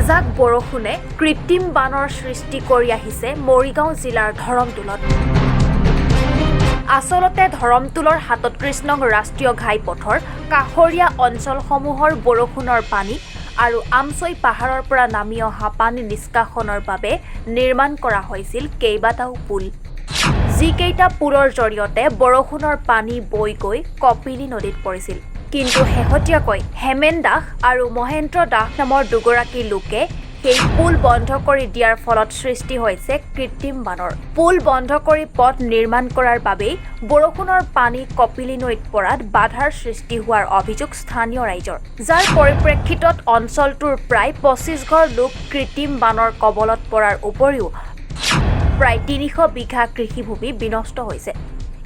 এজাক বৰষুণে কৃত্ৰিম বানৰ সৃষ্টি কৰি আহিছে মৰিগাঁও জিলাৰ ধৰমতোলত। আচলতে ধৰমতোলৰ ৩৭ নং ৰাষ্ট্ৰীয় ঘাইপথৰ কাষৰীয়া অঞ্চলসমূহৰ বৰষুণৰ পানী আৰু আমচৈ পাহাৰৰ পৰা নামি অহা পানী নিষ্কাশনৰ বাবে নিৰ্মাণ কৰা হৈছিল কেইবাটাও পুল। যিকেইটা পুলৰ জৰিয়তে বৰষুণৰ পানী বৈ গৈ কপিলী নদীত পৰিছিল। কিন্তু শেহতীয়াকৈ হেমেন দাস আৰু মহেন্দ্ৰ দাস নামৰ দুগৰাকী লোকে সেই পুল বন্ধ কৰি দিয়াৰ ফলত সৃষ্টি হৈছে কৃত্ৰিম বানৰ। পুল বন্ধ কৰি পথ নিৰ্মাণ কৰাৰ বাবেই বৰষুণৰ পানী কপিলী নৈত পৰাত বাধাৰ সৃষ্টি হোৱাৰ অভিযোগ স্থানীয় ৰাইজৰ, যাৰ পৰিপ্ৰেক্ষিতত অঞ্চলটোৰ প্ৰায় ২৫ ঘৰ লোক কৃত্ৰিম বানৰ কবলত পৰাৰ উপৰিও প্ৰায় ৩০০ বিঘা কৃষিভূমি বিনষ্ট হৈছে।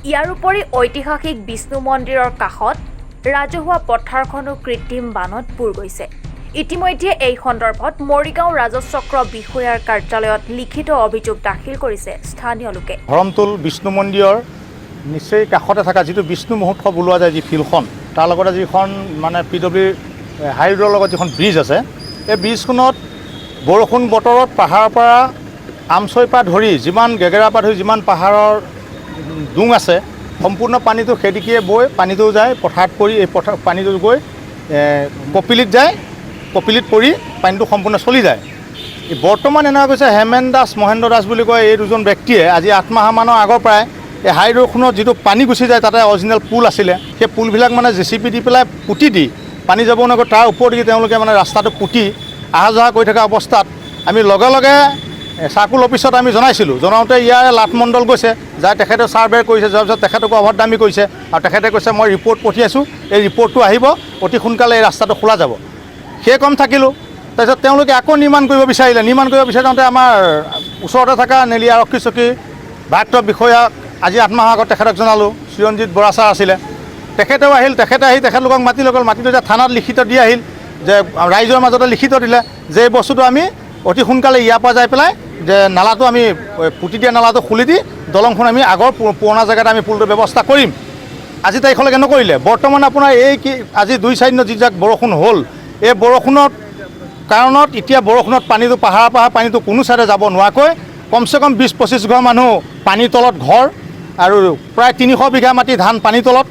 ইয়াৰ উপৰি ঐতিহাসিক বিষ্ণু মন্দিৰৰ কাষত ৰাজহুৱা পথাৰখনো কৃত্ৰিম বানত বুৰ গৈছে। ইতিমধ্যে এই সন্দৰ্ভত মৰিগাঁও ৰাজচক্ৰ বিষয়াৰ কাৰ্যালয়ত লিখিত অভিযোগ দাখিল কৰিছে স্থানীয় লোকে। ধৰমতোল বিষ্ণু মন্দিৰৰ নিচেই কাষতে থকা যিটো বিষ্ণু মহোৎসৱ ওলোৱা যায়, যি ফিল্ডখন, তাৰ লগতে যিখন মানে PW হাই ৰোডৰ লগত যিখন ব্ৰিজ আছে, এই ব্ৰিজখনত বৰষুণ বতৰত পাহাৰৰ পৰা আমচৈৰ পৰা ধৰি যিমান গেগেৰাৰ পৰা ধৰি যিমান পাহাৰৰ ডুং আছে, সম্পূৰ্ণ পানীটো সেদিকিয়ে বৈ পানীটো যায় পথাৰত পৰি, এই পানীটো গৈ কপিলীত যায়, কপিলীত পৰি পানীটো সম্পূৰ্ণ চলি যায়। বৰ্তমান এনেকুৱা কৈছে হেমেন দাস মহেন্দ্ৰ দাস বুলি কয় এই দুজন ব্যক্তিয়ে আজি ৮ মাহমানৰ আগৰ পৰাই এই হাই ৰোডখনত যিটো পানী গুচি যায়, তাতে অৰিজিনেল পুল আছিলে, সেই পুলবিলাক মানে JCB দি পেলাই পুতি দি পানী যাব নগৈ তাৰ ওপৰেদি তেওঁলোকে মানে ৰাস্তাটো পুতি অহা যোৱা কৰি থকা অৱস্থাত আমি লগে লগে চাৰ্কুল অফিচত আমি জনাইছিলোঁ। জনাওঁতে ইয়াৰে লাটমণ্ডল গৈছে, যাই তেখেতে ছাৰ্ভে কৰিছে, যোৱাৰ পিছত তেখেতকো অভদ্ৰামী কৰিছে আৰু তেখেতে কৈছে মই ৰিপৰ্ট পঠিয়াইছোঁ, এই ৰিপৰ্টটো আহিব, অতি সোনকালে এই ৰাস্তাটো খোলা যাব। সেই কম থাকিলোঁ। তাৰপিছত তেওঁলোকে আকৌ নিৰ্মাণ কৰিব বিচাৰিলে। নিৰ্মাণ কৰিব বিচাৰোঁতে আমাৰ ওচৰতে থকা নেলি আৰক্ষী চকী ভাৰপ্ৰাপ্ত বিষয়াক আজি ৮ মাহৰ আগত তেখেতক জনালোঁ। চিৰঞ্জিত বৰা ছাৰ আছিলে, তেখেতেও আহিল। তেখেতে আহি তেখেতলোকক মাতি লৈ গ'ল। মাতি লৈ থানাত লিখিত দি আহিল যে ৰাইজৰ মাজতে লিখিত দিলে যে এই বস্তুটো আমি অতি সোনকালে ইয়াৰ পৰা যাই পেলাই যে নালাটো আমি পুতি দিয়া নালাটো খুলি দি দলংখন আমি আগৰ পুৰণা জেগাত আমি পুলটোৰ ব্যৱস্থা কৰিম। আজি তাৰিখলৈকে নকৰিলে। বৰ্তমান আপোনাৰ এই আজি ২-৪ দিনত যিজাক বৰষুণ হ'ল, এই বৰষুণৰ কাৰণত এতিয়া বৰষুণত পানীটো পাহাৰৰ পানীটো কোনো ছাইডে যাব নোৱাৰাকৈ কমচে কম ২০-২৫ ঘৰ মানুহ পানীৰ তলত ঘৰ আৰু প্ৰায় ৩০০ বিঘা মাটি ধান পানীৰ তলত,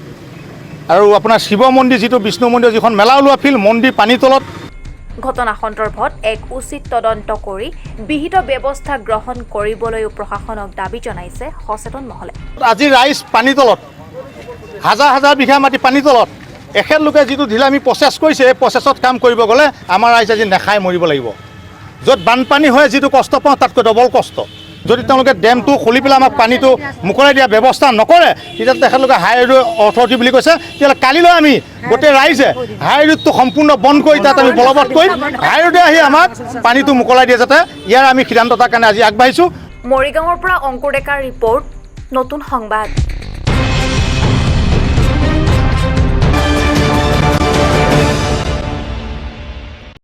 আৰু আপোনাৰ শিৱ মন্দিৰ যিটো বিষ্ণু মন্দিৰ যিখন মেলা ওলোৱা ফিল্ড, মন্দিৰ পানীৰ তলত। ঘটনা সন্দৰ্ভত এক উচিত তদন্ত কৰি বিহিত ব্যৱস্থা গ্ৰহণ কৰিবলৈও প্ৰশাসনক দাবী জনাইছে সচেতন মহলে। আজি ৰাইজ পানীৰ তলত, হাজাৰ হাজাৰ বিঘা মাটি পানীৰ তলত। এখেতলোকে যিটো ঢিলামি প্ৰচেছ কৰিছে, এই প্ৰচেছত কাম কৰিব গ'লে আমাৰ ৰাইজ আজি নেখাই মৰিব লাগিব। য'ত বানপানী হয় যিটো কষ্ট পাওঁ তাতকৈ ডবল কষ্ট। যদি তেওঁলোকে ডেমটো খুলি পেলাই আমাক পানীটো মোকলাই দিয়া ব্যৱস্থা নকৰে, তেতিয়া তেখেতলোকে হাই ৰোড অথৰিটি বুলি কৈছে, তেতিয়াহ'লে কালিলৈ আমি গোটেই ৰাইজে হাই ৰোডটো সম্পূৰ্ণ বন্ধ কৰি তাত আমি বলবৎ কৰিম। হাই ৰোডে আহি আমাক পানীটো মোকলাই দিয়ে যাতে, ইয়াৰ আমি সিদ্ধান্ত তাৰ কাৰণে আজি আগবাঢ়িছোঁ। মৰিগাঁৱৰ পৰা অংকুৰ ডেকাৰ ৰিপৰ্ট, নতুন সংবাদ।